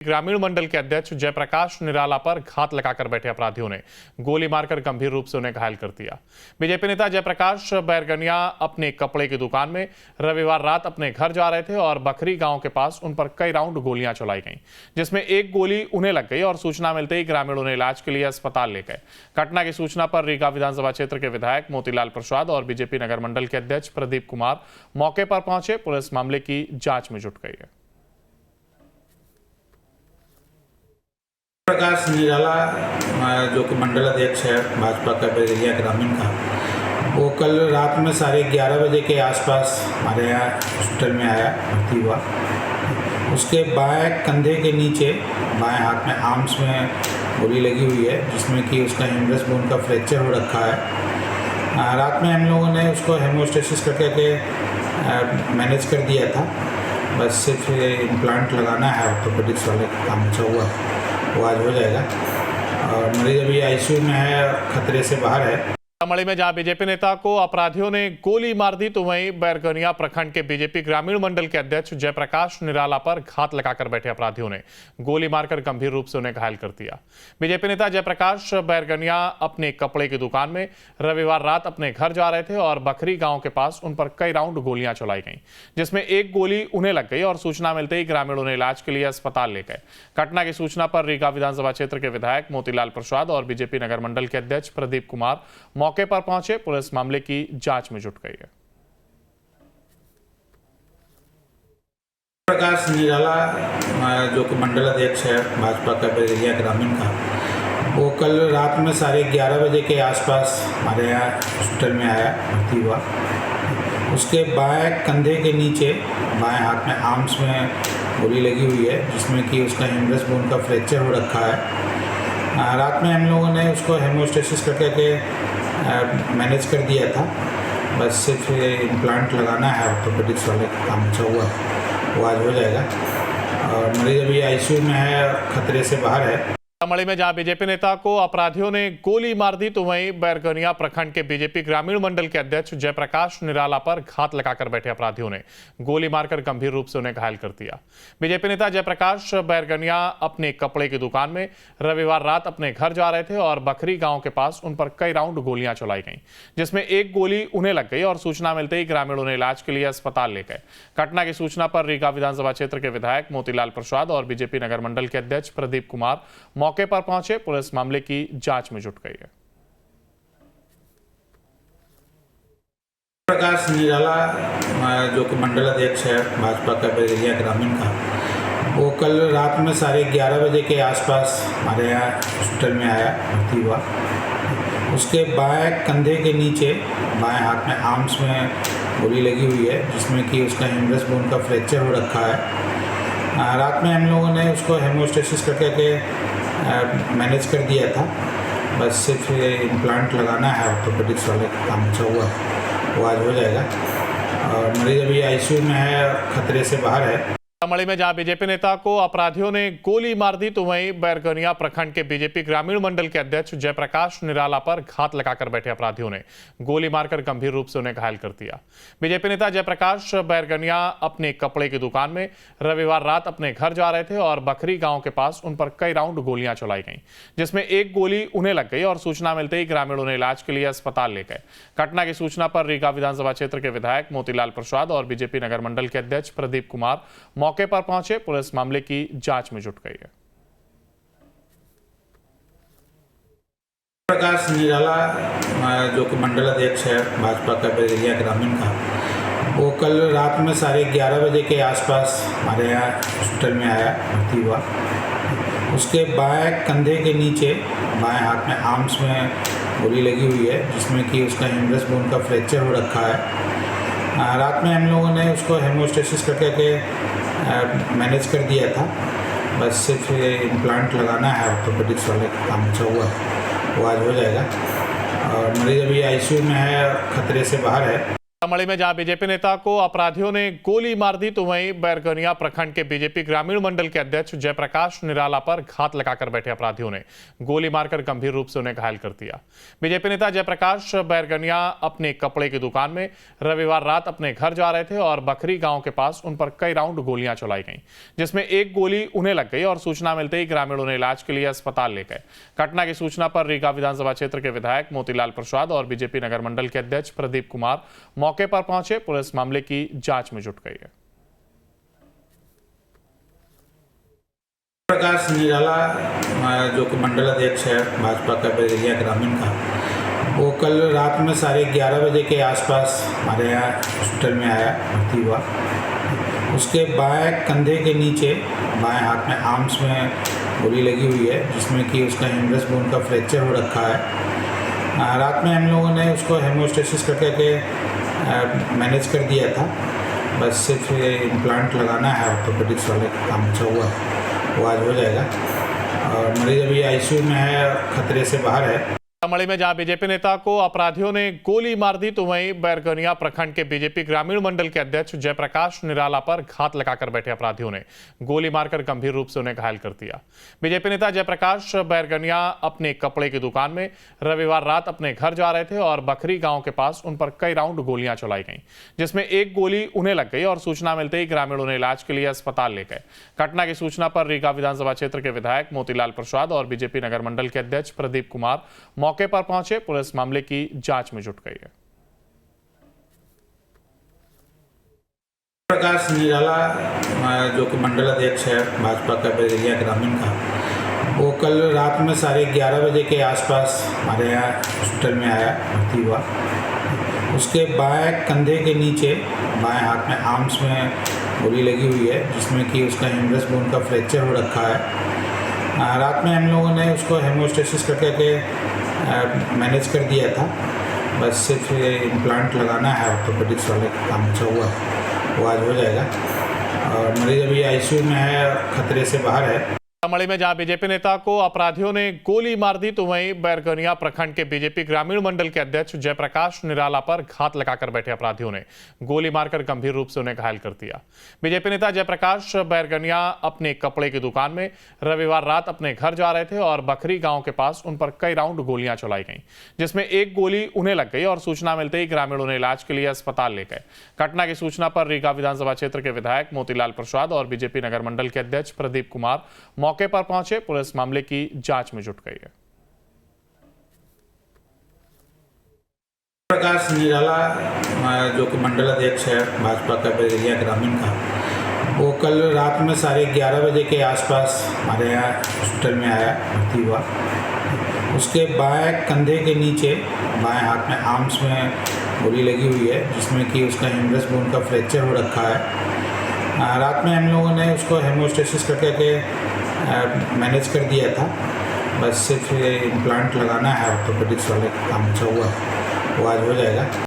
ग्रामीण मंडल के अध्यक्ष जयप्रकाश निराला पर घात लगाकर बैठे अपराधियों ने गोली मारकर गंभीर रूप से उन्हें घायल कर दिया। बीजेपी नेता जयप्रकाश बैरगनिया अपने कपड़े की दुकान में रविवार रात अपने घर जा रहे थे और बखरी गांव के पास उन पर कई राउंड गोलियां चलाई गईं, जिसमें एक गोली उन्हें लग गई और सूचना मिलते ही ग्रामीण उन्हें इलाज के लिए अस्पताल ले गए। घटना की सूचना पर रीगा विधानसभा क्षेत्र के विधायक मोतीलाल प्रसाद और बीजेपी नगर मंडल के अध्यक्ष प्रदीप कुमार मौके पर पहुंचे। पुलिस मामले की जांच में जुट गई है। प्रकाश निराला जो कि मंडल अध्यक्ष है भाजपा का बैरगनिया ग्रामीण का, वो कल रात में 11:30 बजे के आसपास हमारे यहाँ हॉस्पिटल में आया, भर्ती हुआ। उसके बाएं कंधे के नीचे बाएं हाथ में आर्म्स में गोली लगी हुई है, जिसमें कि उसका हिम्बस बोन का फ्रैक्चर हो रखा है। रात में हम लोगों ने उसको हेमोस्टेसिस करके मैनेज कर दिया था। बस सिर्फ इम्प्लांट लगाना है, ऑर्थोपेडिक्स वाले का काम बचा हुआ है, वो आज हो जाएगा। और मरीज अभी आईसीयू में है, खतरे से बाहर है। सीतामढ़ी में जहां बीजेपी नेता को अपराधियों ने गोली मार दी, तो वहीं बैरगनिया प्रखंड के बीजेपी ग्रामीण मंडल के अध्यक्ष जयप्रकाश निराला पर घात लगाकर बैठे अपराधियों ने गोली मारकर गंभीर रूप से उन्हें घायल कर दिया। बीजेपी नेता जयप्रकाश बैरगनिया अपने कपड़े की दुकान में रविवार रात अपने घर जा रहे थे और बखरी गांव के पास उन पर कई राउंड गोलियां चलाई गईं, जिसमें एक गोली उन्हें लग गई और सूचना मिलते ही ग्रामीण उन्हें इलाज के लिए अस्पताल ले गए। घटना की सूचना पर रीगा विधानसभा क्षेत्र के विधायक मोतीलाल प्रसाद और बीजेपी नगर मंडल के अध्यक्ष प्रदीप कुमार मौके पर पहुंचे। पुलिस मामले की जांच में जुट गई है। प्रकाश निराला जो कि मंडल अध्यक्ष है भाजपा का बैरगनिया ग्रामीण का, वो कल रात में 11:30 बजे के आसपास हमारे यहाँ हॉस्पिटल में आया, भर्ती हुआ। उसके बाएं कंधे के नीचे बाएं हाथ में आर्म्स में गोली लगी हुई है, जिसमें कि उसका हिम्बस बोन का फ्रैक्चर हो रखा है। रात में हम लोगों ने उसको हेमोस्टेसिस करके मैनेज कर दिया था। बस सिर्फ इम्प्लांट लगाना है, ऑर्थोपेडिक्स वाले का काम बचा हुआ है, वो आज हो जाएगा। और मरीज अभी आईसीयू में है, खतरे से बाहर है। सीतामढ़ी में जहां बीजेपी नेता को अपराधियों ने गोली मार दी, तो वहीं बैरगनिया प्रखंड के बीजेपी ग्रामीण मंडल के अध्यक्ष जयप्रकाश निराला पर घात लगाकर बैठे अपराधियों ने गोली मारकर गंभीर रूप से उन्हें घायल कर दिया। बीजेपी नेता जयप्रकाश बैरगनिया अपने कपड़े की दुकान में रविवार रात अपने घर जा रहे थे और बखरी गांव के पास उन पर कई राउंड गोलियां चलाई गईं, जिसमें एक गोली उन्हें लग गई और सूचना मिलते ही ग्रामीण उन्हें इलाज के लिए अस्पताल ले गए। घटना की सूचना पर रीगा विधानसभा क्षेत्र के विधायक मोतीलाल प्रसाद और बीजेपी नगर मंडल के अध्यक्ष प्रदीप कुमार मौके पर पहुंचे। पुलिस मामले की जांच में जुट गई है। प्रकाश निराला जो कि मंडल अध्यक्ष है भाजपा का बैरगनिया ग्रामीण का, वो कल रात में 11:30 बजे के आसपास हमारे यहाँ हॉस्पिटल में आया, भर्ती हुआ। उसके बाएं कंधे के नीचे बाएं हाथ में आर्म्स में गोली लगी हुई है, जिसमें कि उसका हिम्बस बोन का फ्रैक्चर हो रखा है। रात में हम लोगों ने उसको हेमोस्टेसिस करके मैनेज कर दिया था। बस सिर्फ इम्प्लांट लगाना है, ऑर्थोपेडिक्स वाले का काम बचा हुआ है, वो आज हो जाएगा। और मरीज अभी आईसीयू में है, खतरे से बाहर है। सीतामढ़ी में जहां बीजेपी नेता को अपराधियों ने गोली मार दी, तो वहीं बैरगनिया प्रखंड के बीजेपी ग्रामीण मंडल के अध्यक्ष जयप्रकाश निराला पर घात लगाकर बैठे अपराधियों ने गोली मारकर गंभीर रूप से उन्हें घायल कर दिया। बीजेपी नेता जयप्रकाश बैरगनिया अपने कपड़े की दुकान में रविवार रात अपने घर जा रहे थे और बखरी गांव के पास उन पर कई राउंड गोलियां चलाई गईं, जिसमें एक गोली उन्हें लग गई और सूचना मिलते ही ग्रामीण उन्हें इलाज के लिए अस्पताल ले गए। घटना की सूचना पर रीगा विधानसभा क्षेत्र के विधायक मोतीलाल प्रसाद और बीजेपी नगर मंडल के अध्यक्ष प्रदीप कुमार मौके पर पहुंचे। पुलिस मामले की जांच में जुट गई है। प्रकाश निराला जो कि मंडल अध्यक्ष है भाजपा का बैरगनिया ग्रामीण का, वो कल रात में 11:30 बजे के आसपास हमारे यहाँ हॉस्पिटल में आया, भर्ती हुआ। उसके बाएं कंधे के नीचे बाएं हाथ में आर्म्स में गोली लगी हुई है, जिसमें कि उसका हिम्बस बोन का फ्रैक्चर हो रखा है। रात में हम लोगों ने उसको हेमोस्टेसिस करके मैनेज कर दिया था। बस सिर्फ इम्प्लांट लगाना है, ऑर्थोपेडिक्स वाले का काम बचा हुआ है, वो आज हो जाएगा। और मरीज अभी आईसीयू में है, खतरे से बाहर है। सीतामढ़ी में जहां बीजेपी नेता को अपराधियों ने गोली मार दी तो वहीं बैरगनिया प्रखंड के बीजेपी ग्रामीण मंडल के अध्यक्ष जयप्रकाश निराला पर घात लगाकर बैठे अपराधियों ने गोली मारकर गंभीर रूप से उन्हें घायल कर दिया। बीजेपी नेता जयप्रकाश बैरगनिया अपने कपड़े की दुकान में रविवार रात अपने घर जा रहे थे और बखरी गांव के पास उन पर कई राउंड गोलियां चलाई गईं, जिसमें एक गोली उन्हें लग गई और सूचना मिलते ही ग्रामीण उन्हें इलाज के लिए अस्पताल ले गए। घटना की सूचना पर रीगा विधानसभा क्षेत्र के विधायक मोतीलाल प्रसाद और बीजेपी नगर मंडल के अध्यक्ष प्रदीप कुमार मौके पर पहुंचे। पुलिस मामले की जांच में जुट गई है। प्रकाश निराला जो कि मंडल अध्यक्ष है भाजपा का बैरिया ग्रामीण का, वो कल रात में 11:30 बजे के आसपास हमारे यहाँ हॉस्पिटल में आया, भर्ती हुआ। उसके बाएं कंधे के नीचे बाएं हाथ में आर्म्स में गोली लगी हुई है, जिसमें कि उसका हिम्बस बोन का फ्रैक्चर हो रखा है। रात में हम लोगों ने उसको हेमोस्टेसिस करके मैनेज कर दिया था। बस सिर्फ इम्प्लांट लगाना है, ऑर्थोपेडिक्स वाले का काम अच्छा हुआ है, वो आज हो जाएगा। और मरीज अभी आईसीयू में है, खतरे से बाहर है। सीतामढ़ी में जहां बीजेपी नेता को अपराधियों ने गोली मार दी तो वहीं बैरगनिया प्रखंड के बीजेपी ग्रामीण मंडल के अध्यक्ष जयप्रकाश निराला पर घात लगाकर बैठे अपराधियों ने गोली मारकर गंभीर रूप से उन्हें घायल कर दिया। बीजेपी नेता जयप्रकाश बैरगनिया अपने कपड़े की दुकान में रविवार रात अपने घर जा रहे थे और बखरी गांव के पास उन पर कई राउंड गोलियां चलाई गईं, जिसमें एक गोली उन्हें लग गई और सूचना मिलते ही ग्रामीण उन्हें इलाज के लिए अस्पताल ले गए। घटना की सूचना पर रीगा विधानसभा क्षेत्र के विधायक मोतीलाल प्रसाद और बीजेपी नगर मंडल के अध्यक्ष प्रदीप कुमार मौके पर पहुंचे। पुलिस मामले की जांच में जुट गई है। प्रकाश निराला जो कि मंडल अध्यक्ष है भाजपा का बैरिया ग्रामीण का, वो कल रात में 11:30 बजे के आसपास हमारे यहाँ हॉस्पिटल में आया, भर्ती हुआ। उसके बाएं कंधे के नीचे बाएं हाथ में आर्म्स में गोली लगी हुई है, जिसमें कि उसका हिम्बस बोन का फ्रैक्चर हो रखा है। रात में हम लोगों ने उसको हेमोस्टेसिस करके मैनेज कर दिया था। बस सिर्फ इम्प्लांट लगाना है, ऑर्थोपेडिक्स वाले का काम अच्छा हुआ है, वो आज हो जाएगा। और मरीज अभी आईसीयू में है, खतरे से बाहर है। सीतामढ़ी में जहां बीजेपी नेता को अपराधियों ने गोली मार दी तो वहीं बैरगनिया प्रखंड के बीजेपी ग्रामीण मंडल के अध्यक्ष जयप्रकाश निराला पर घात लगाकर बैठे अपराधियों ने गोली मारकर गंभीर रूप से उन्हें घायल कर दिया। बीजेपी नेता जयप्रकाश बैरगनिया अपने कपड़े की दुकान में रविवार रात अपने घर जा रहे थे और बखरी गांव के पास उन पर कई राउंड गोलियां चलाई गईं, जिसमें एक गोली उन्हें लग गई और सूचना मिलते ही ग्रामीण उन्हें इलाज के लिए अस्पताल ले गए। घटना की सूचना पर रीगा विधानसभा क्षेत्र के विधायक मोतीलाल प्रसाद और बीजेपी नगर मंडल के अध्यक्ष प्रदीप कुमार मौके पर पहुंचे। पुलिस मामले की जांच में जुट गई है। प्रकाश निराला जो कि मंडल अध्यक्ष है भाजपा का बैरिया ग्रामीण का, वो कल रात में 11:30 बजे के आसपास हमारे यहाँ हॉस्पिटल में आया, भर्ती हुआ। उसके बाएं कंधे के नीचे बाएं हाथ में आर्म्स में गोली लगी हुई है, जिसमें कि उसका हिम्बस बोन का फ्रैक्चर हो रखा है। रात में हम लोगों ने उसको हेमोस्टेसिस करके मैनेज कर दिया था। बस सिर्फ इम्प्लांट लगाना है, ऑर्थोपेडिक्स वाले का काम अच्छा हुआ है, वो आज हो जाएगा।